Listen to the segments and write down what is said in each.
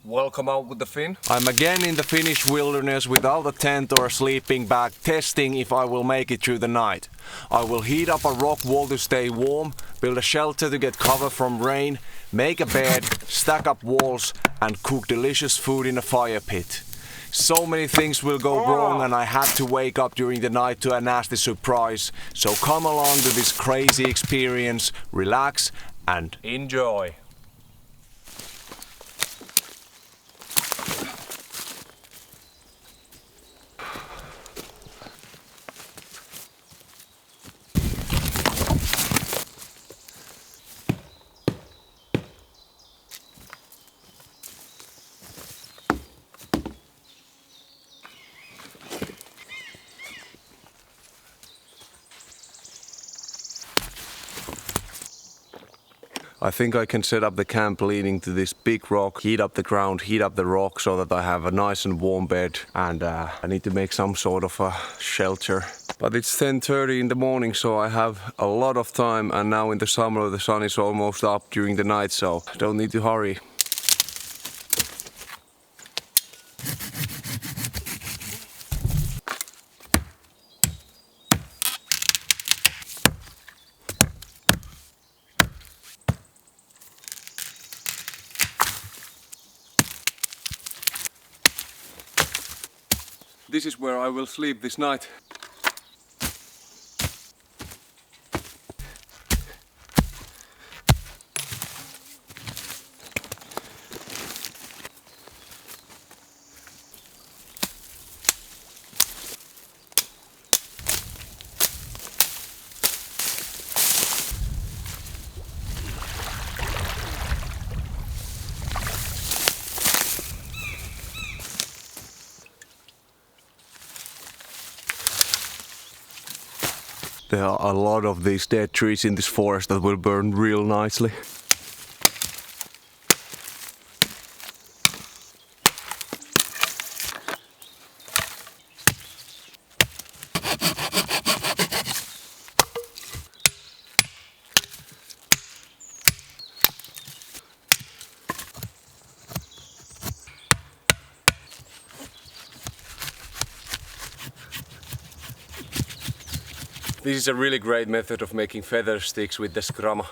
Welcome out with the Finn. I'm again in the Finnish wilderness without a tent or a sleeping bag, testing if I will make it through the night. I will heat up a rock wall to stay warm, build a shelter to get cover from rain, make a bed, stack up walls and cook delicious food in a fire pit. So many things will go wrong and I had to wake up during the night to a nasty surprise. So come along to this crazy experience, relax and enjoy. I think I can set up the camp leading to this big rock, heat up the ground, heat up the rock so that I have a nice and warm bed, and I need to make some sort of a shelter. But it's 10:30 in the morning, so I have a lot of time, and now in the summer the sun is almost up during the night, so don't need to hurry. This is where I will sleep this night. There are a lot of these dead trees in this forest that will burn real nicely. This is a really great method of making feather sticks with the skramma.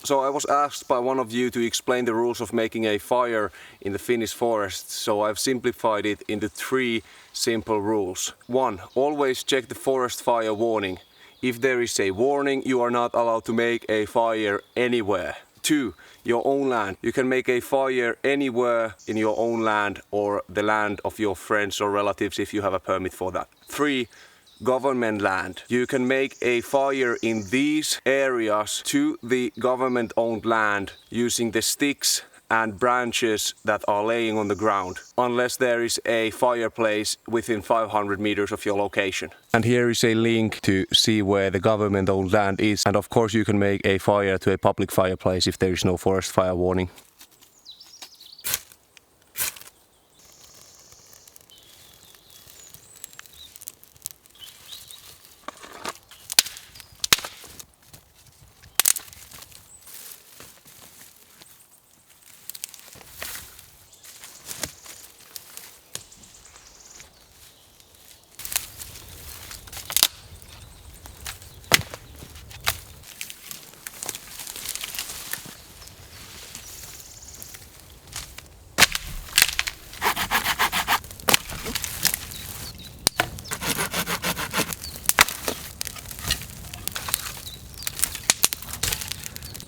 So I was asked by one of you to explain the rules of making a fire in the Finnish forest, so I've simplified it into 3 simple rules. 1. Always check the forest fire warning. If there is a warning, you are not allowed to make a fire anywhere. 2. Your own land. You can make a fire anywhere in your own land or the land of your friends or relatives if you have a permit for that. 3. Government land. You can make a fire in these areas to the government-owned land using the sticks and branches that are laying on the ground, unless there is a fireplace within 500 meters of your location. And here is a link to see where the government-owned land is, and of course you can make a fire to a public fireplace if there is no forest fire warning.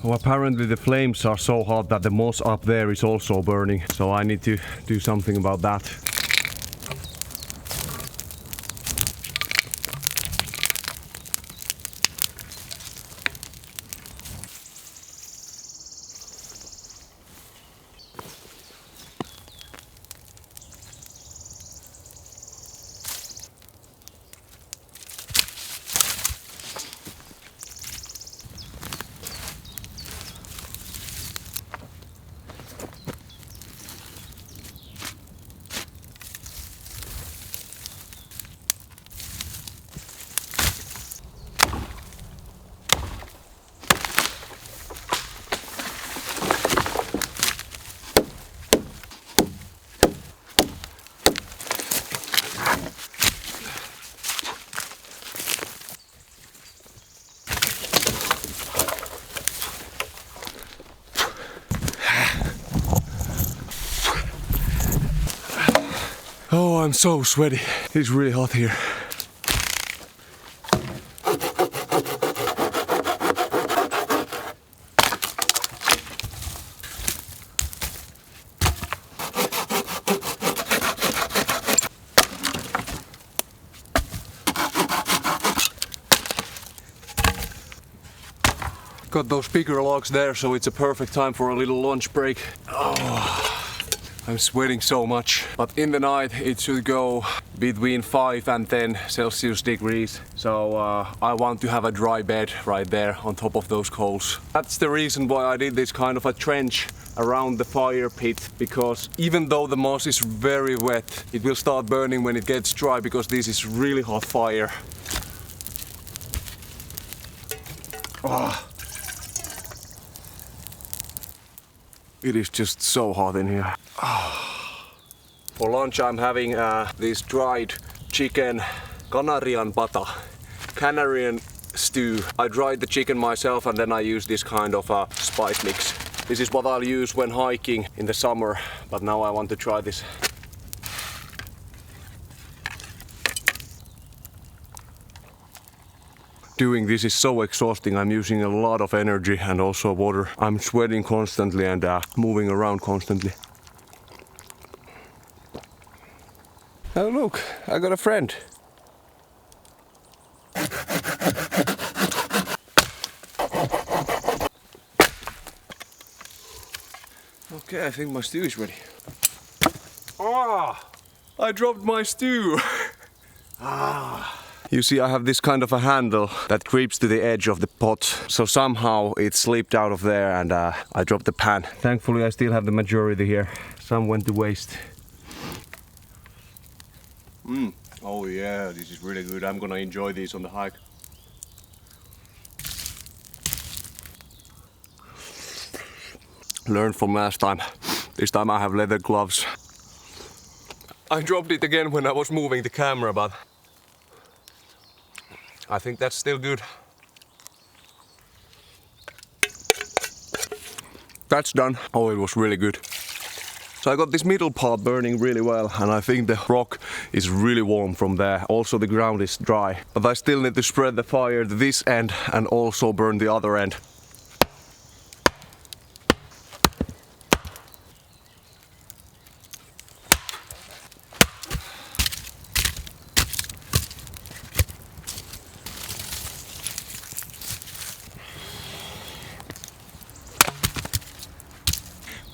Well, apparently the flames are so hot that the moss up there is also burning, so I need to do something about that. Oh, I'm so sweaty. It's really hot here. Got those bigger logs there, so it's a perfect time for a little lunch break. Oh, I'm sweating so much. But in the night it should go between 5 and 10 Celsius degrees. So I want to have a dry bed right there on top of those coals. That's the reason why I did this kind of a trench around the fire pit, because even though the moss is very wet, it will start burning when it gets dry, because this is really hot fire. Oh. It is just so hot in here. For lunch I'm having this dried chicken Canarian pata, Canarian stew. I dried the chicken myself and then I use this kind of spice mix. This is what I'll use when hiking in the summer, but now I want to try this. Doing this is so exhausting. I'm using a lot of energy and also water. I'm sweating constantly and moving around constantly. Oh look, I got a friend. Okay, I think my stew is ready. Ah! I dropped my stew! Ah! You see, I have this kind of a handle that creeps to the edge of the pot, so somehow it slipped out of there and I dropped the pan. Thankfully I still have the majority here. Some went to waste. Oh yeah, this is really good. I'm gonna enjoy these on the hike. Learned from last time. This time I have leather gloves. I dropped it again when I was moving the camera, but I think that's still good. That's done. Oh, it was really good. So I got this middle part burning really well, and I think the rock is really warm from there. Also the ground is dry. But I still need to spread the fire to this end and also burn the other end.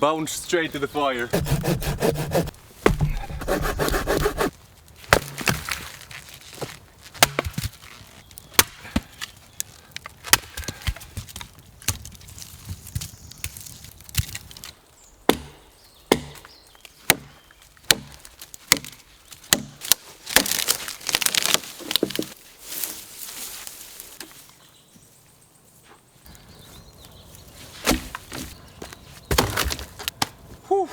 Bounce straight to the fire. Whew.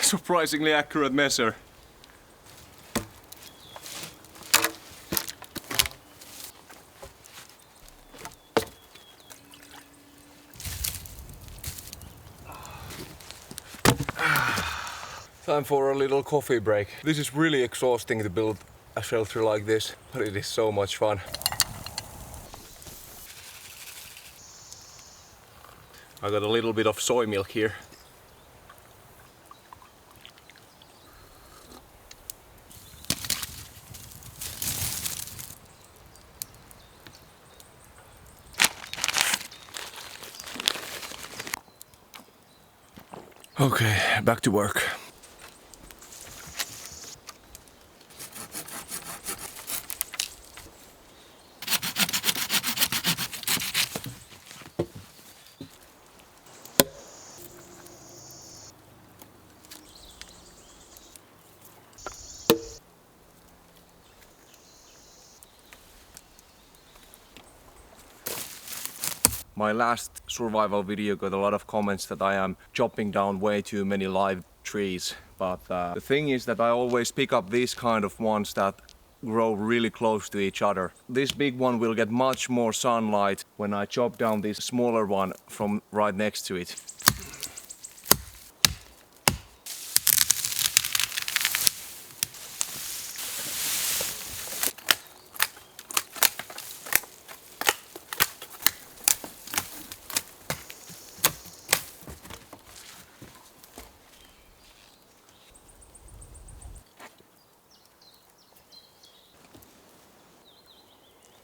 Surprisingly accurate measure. Time for a little coffee break. This is really exhausting to build a shelter like this, but it is so much fun. I got a little bit of soy milk here. Okay, back to work. My last survival video got a lot of comments that I am chopping down way too many live trees. But the thing is that I always pick up these kind of ones that grow really close to each other. This big one will get much more sunlight when I chop down this smaller one from right next to it.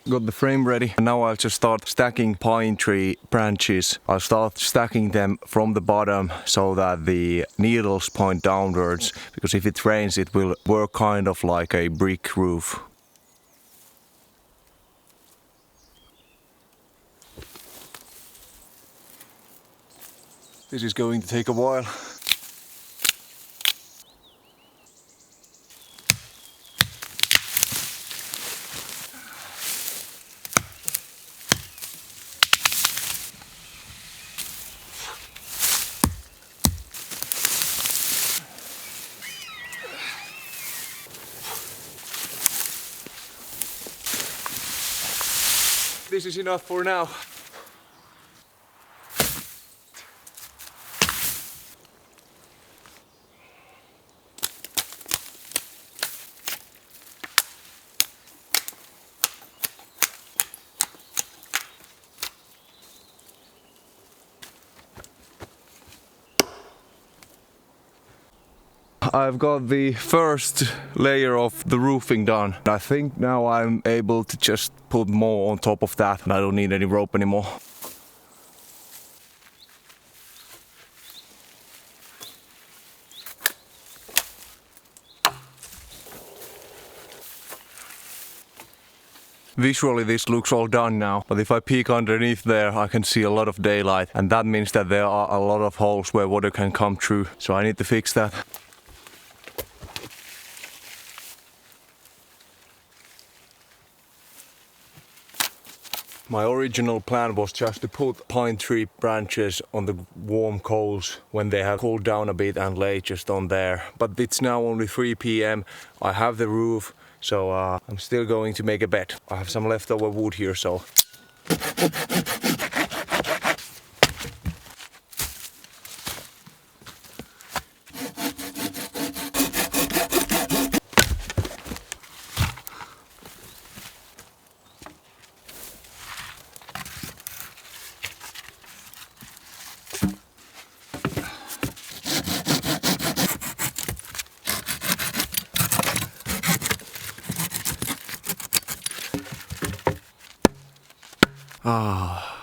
Got the frame ready and now I'll just start stacking pine tree branches. I'll start stacking them from the bottom so that the needles point downwards, because if it rains it will work kind of like a brick roof. This is going to take a while. This is enough for now. I've got the first layer of the roofing done. I think now I'm able to just put more on top of that and I don't need any rope anymore. Visually this looks all done now, but if I peek underneath there I can see a lot of daylight, and that means that there are a lot of holes where water can come through, so I need to fix that. My original plan was just to put pine tree branches on the warm coals when they have cooled down a bit and lay just on there. But it's now only 3 p.m. I have the roof, so I'm still going to make a bed. I have some leftover wood here, so...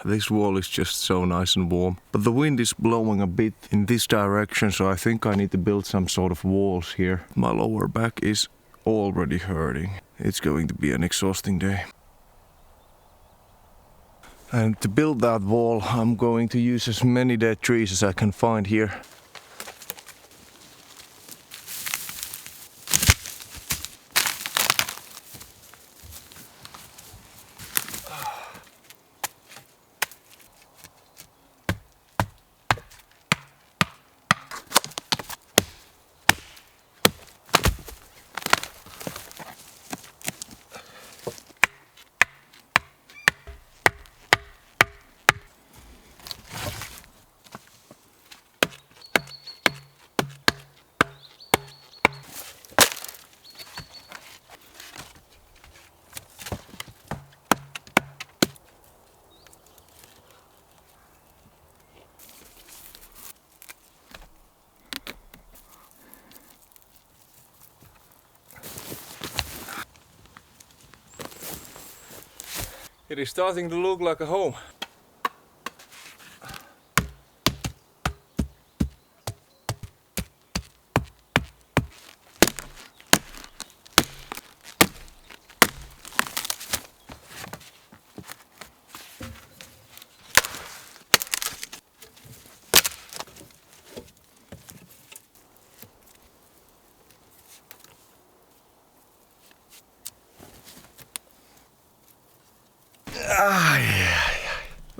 This wall is just so nice and warm. But the wind is blowing a bit in this direction, so I think I need to build some sort of walls here. My lower back is already hurting. It's going to be an exhausting day. And to build that wall, I'm going to use as many dead trees as I can find here. It is starting to look like a home.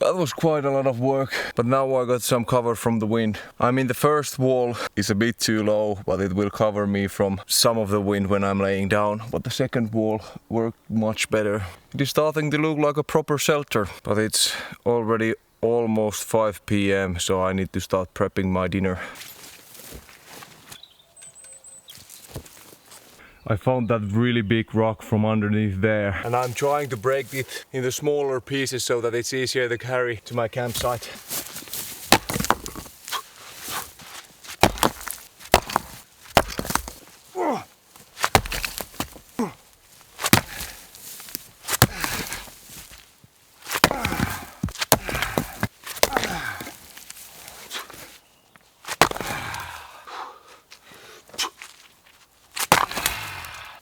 That was quite a lot of work, but now I got some cover from the wind. I mean, the first wall is a bit too low, but it will cover me from some of the wind when I'm laying down. But the second wall worked much better. It is starting to look like a proper shelter, but it's already almost 5 p.m, so I need to start prepping my dinner. I found that really big rock from underneath there, and I'm trying to break it into smaller pieces so that it's easier to carry to my campsite.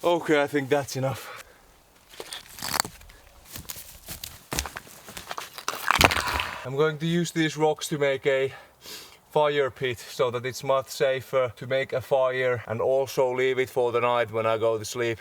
Okay, I think that's enough. I'm going to use these rocks to make a fire pit so that it's much safer to make a fire and also leave it for the night when I go to sleep.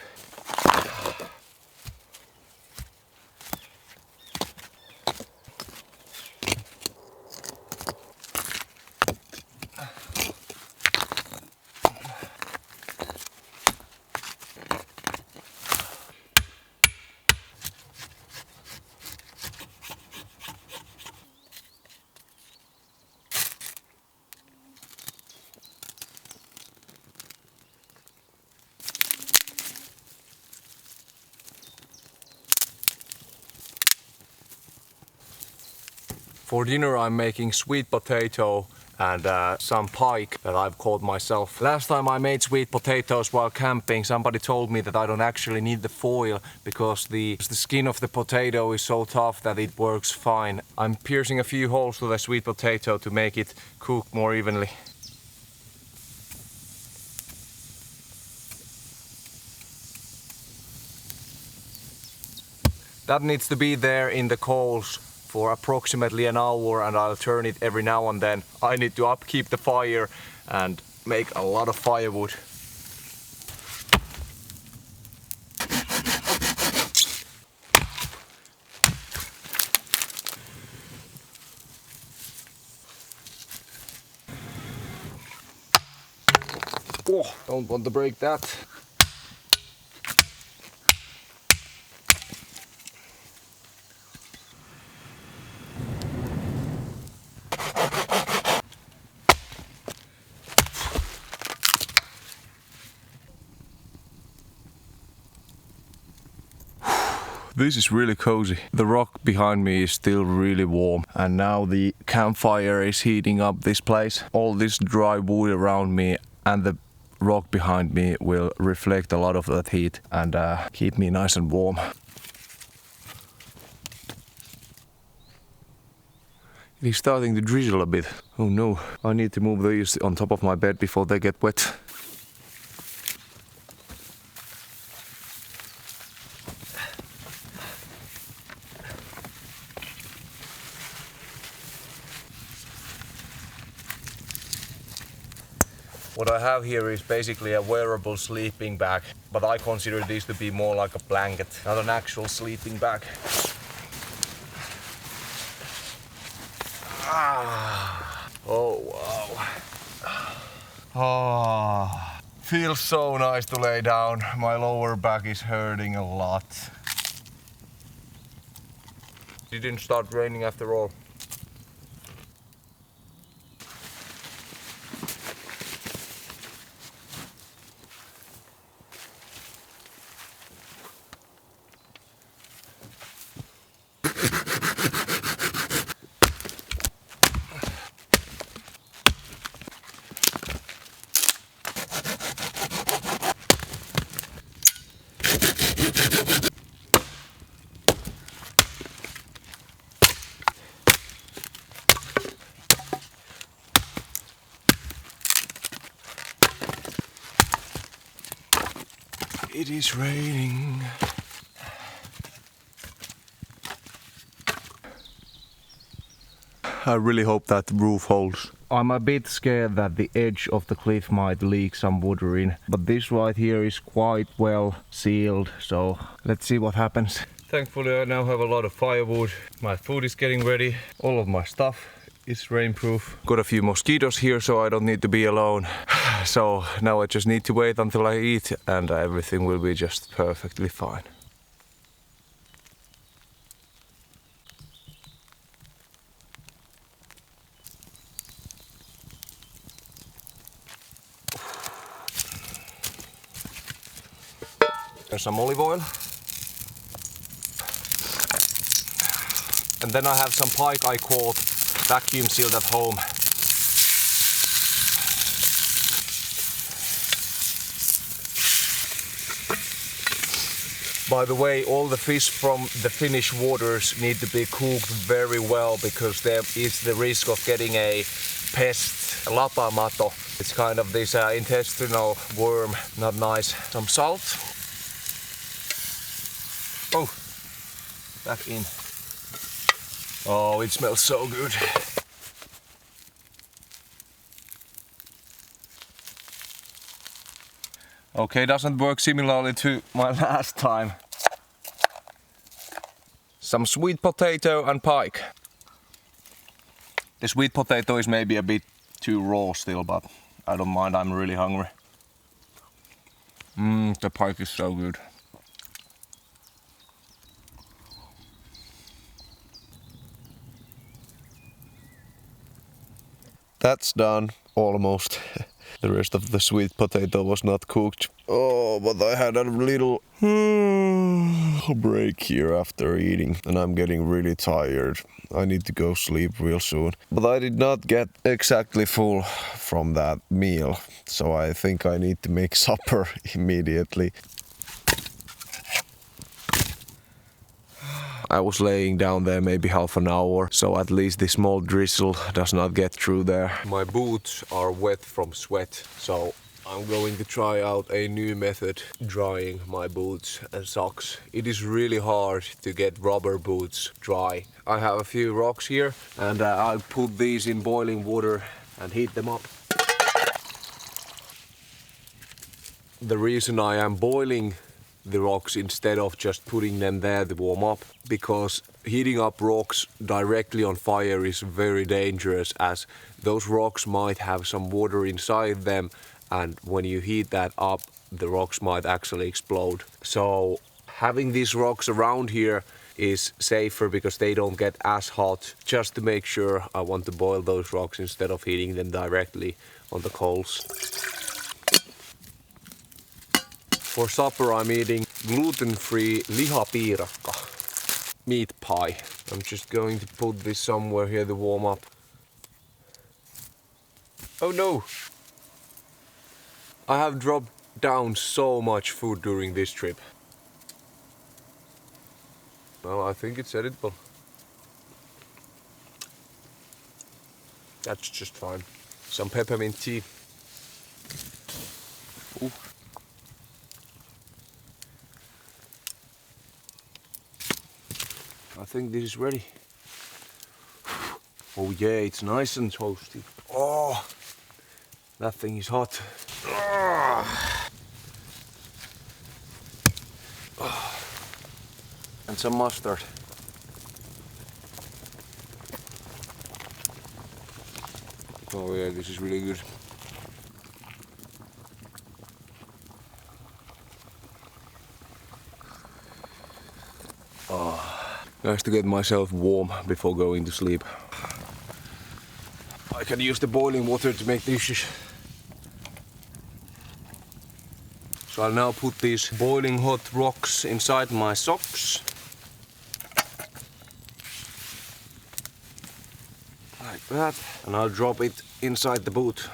For dinner I'm making sweet potato and some pike that I've caught myself. Last time I made sweet potatoes while camping, somebody told me that I don't actually need the foil because the skin of the potato is so tough that it works fine. I'm piercing a few holes to the sweet potato to make it cook more evenly. That needs to be there in the coals for approximately an hour, and I'll turn it every now and then. I need to upkeep the fire and make a lot of firewood. Oh, don't want to break that. This is really cozy. The rock behind me is still really warm, and now the campfire is heating up this place. All this dry wood around me and the rock behind me will reflect a lot of that heat and keep me nice and warm. It is starting to drizzle a bit. Oh no, I need to move these on top of my bed before they get wet. What I have here is basically a wearable sleeping bag, but I consider this to be more like a blanket, not an actual sleeping bag. Oh wow. Oh, feels so nice to lay down. My lower back is hurting a lot. It didn't start raining after all. It is raining. I really hope that the roof holds. I'm a bit scared that the edge of the cliff might leak some water in, but this right here is quite well sealed, so let's see what happens. Thankfully I now have a lot of firewood. My food is getting ready. All of my stuff is rainproof. Got a few mosquitoes here so I don't need to be alone. So now I just need to wait until I eat and everything will be just perfectly fine. There's some olive oil. And then I have some pike I caught, vacuum sealed at home. By the way, all the fish from the Finnish waters need to be cooked very well because there is the risk of getting a pest, lapamato. It's kind of this intestinal worm, not nice. Some salt. Oh, back in. Oh, it smells so good. Okay, doesn't work similarly to my last time. Some sweet potato and pike. The sweet potato is maybe a bit too raw still, but I don't mind, I'm really hungry. The pike is so good. That's done, almost. The rest of the sweet potato was not cooked. Oh, but I had a little break here after eating and I'm getting really tired. I need to go sleep real soon. But I did not get exactly full from that meal, so I think I need to make supper immediately. I was laying down there maybe half an hour, so at least the small drizzle does not get through there. My boots are wet from sweat, so I'm going to try out a new method drying my boots and socks. It is really hard to get rubber boots dry. I have a few rocks here and I'll put these in boiling water and heat them up. The reason I am boiling the rocks instead of just putting them there to warm up, because heating up rocks directly on fire is very dangerous, as those rocks might have some water inside them, and when you heat that up the rocks might actually explode. So having these rocks around here is safer because they don't get as hot. Just to make sure, I want to boil those rocks instead of heating them directly on the coals. For supper I'm eating gluten-free lihapiirakka, meat pie. I'm just going to put this somewhere here to warm up. Oh no! I have dropped down so much food during this trip. Well, I think it's edible. That's just fine. Some peppermint tea. Ooh. I think this is ready. Oh yeah, it's nice and toasty. Oh, that thing is hot. And some mustard. Oh yeah, this is really good. Nice to get myself warm before going to sleep. I can use the boiling water to make dishes. So I'll now put these boiling hot rocks inside my socks. Like that. And I'll drop it inside the boot.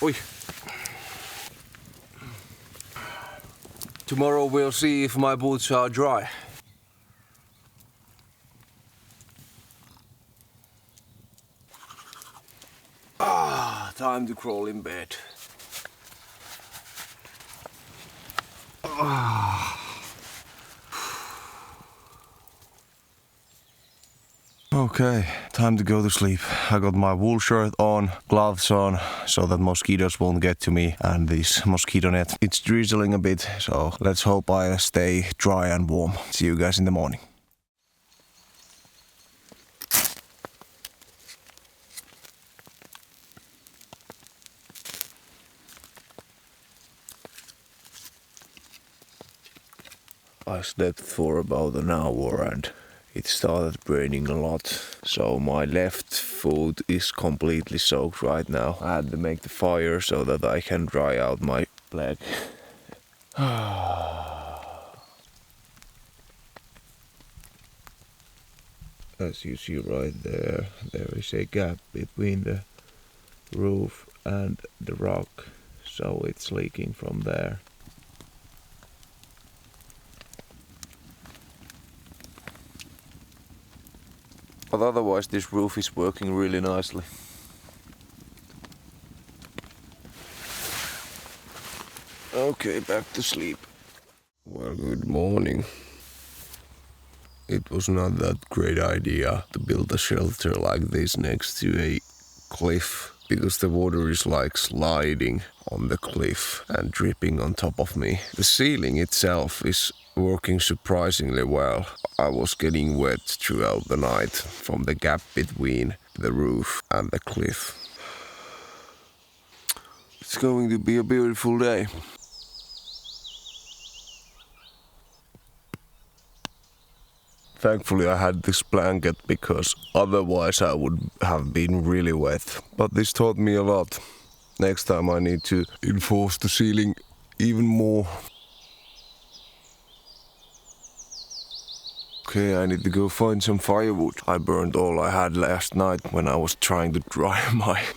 Oi. Tomorrow we'll see if my boots are dry. Time to crawl in bed. Okay, time to go to sleep. I got my wool shirt on, gloves on, so that mosquitoes won't get to me, and this mosquito net. It's drizzling a bit, so let's hope I stay dry and warm. See you guys in the morning. I slept for about an hour and it started raining a lot, so my left foot is completely soaked right now. I had to make the fire so that I can dry out my leg. As you see right there, there is a gap between the roof and the rock, so it's leaking from there. But otherwise this roof is working really nicely. Okay, back to sleep. Well, good morning. It was not that great idea to build a shelter like this next to a cliff, because the water is like sliding on the cliff and dripping on top of me. The ceiling itself is working surprisingly well. I was getting wet throughout the night from the gap between the roof and the cliff. It's going to be a beautiful day. Thankfully I had this blanket, because otherwise I would have been really wet. But this taught me a lot. Next time I need to enforce the ceiling even more. Okay, I need to go find some firewood. I burned all I had last night when I was trying to dry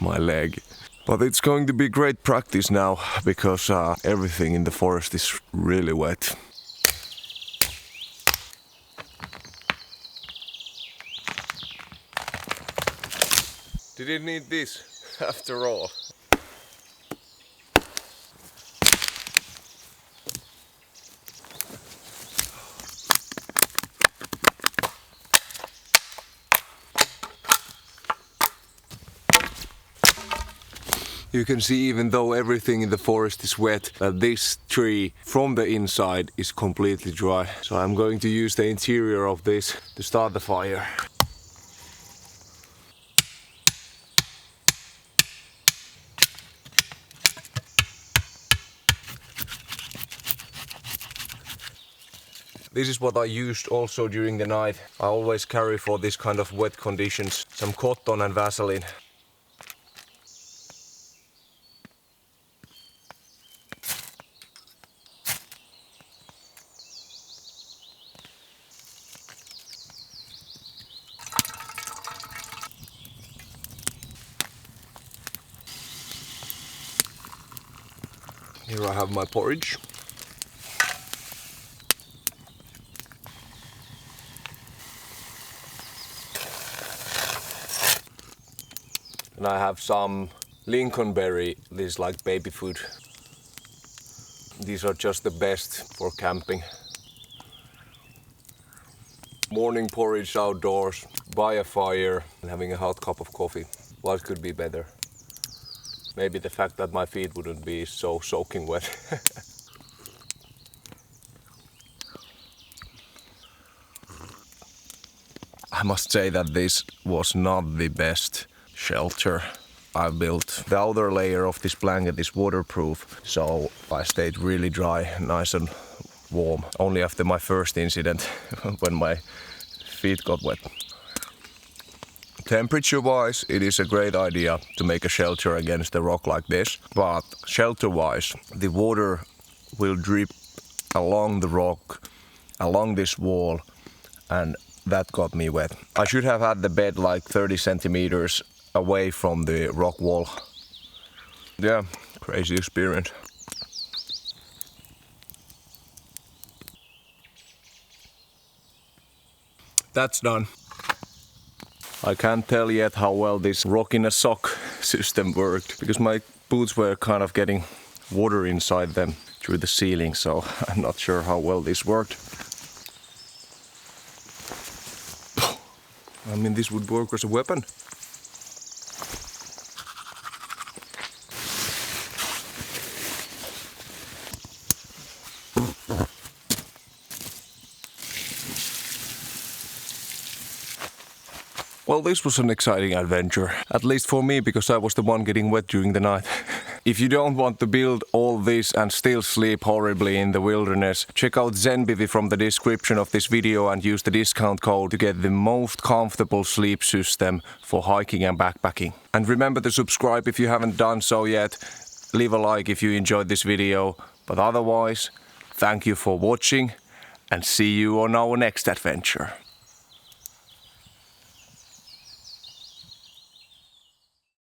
my leg. But it's going to be great practice now, because everything in the forest is really wet. Didn't need this after all. You can see, even though everything in the forest is wet, that this tree from the inside is completely dry. So I'm going to use the interior of this to start the fire. This is what I used also during the night. I always carry for this kind of wet conditions some cotton and Vaseline. Here I have my porridge. And I have some lingonberry, this is like baby food. These are just the best for camping. Morning porridge outdoors, by a fire, and having a hot cup of coffee. What could be better? Maybe the fact that my feet wouldn't be so soaking wet. I must say that this was not the best shelter I built. The outer layer of this blanket is waterproof, so I stayed really dry, nice and warm. Only after my first incident, when my feet got wet. Temperature-wise, it is a great idea to make a shelter against a rock like this, but shelter-wise, the water will drip along the rock, along this wall, and that got me wet. I should have had the bed like 30 centimeters away from the rock wall. Yeah, crazy experience. That's done. I can't tell yet how well this rock in a sock system worked, because my boots were kind of getting water inside them through the ceiling, so I'm not sure how well this worked. I mean, this would work as a weapon. Well, this was an exciting adventure, at least for me, because I was the one getting wet during the night. If you don't want to build all this and still sleep horribly in the wilderness, check out ZenBivy from the description of this video and use the discount code to get the most comfortable sleep system for hiking and backpacking. And remember to subscribe if you haven't done so yet. Leave a like if you enjoyed this video, but otherwise, thank you for watching and see you on our next adventure.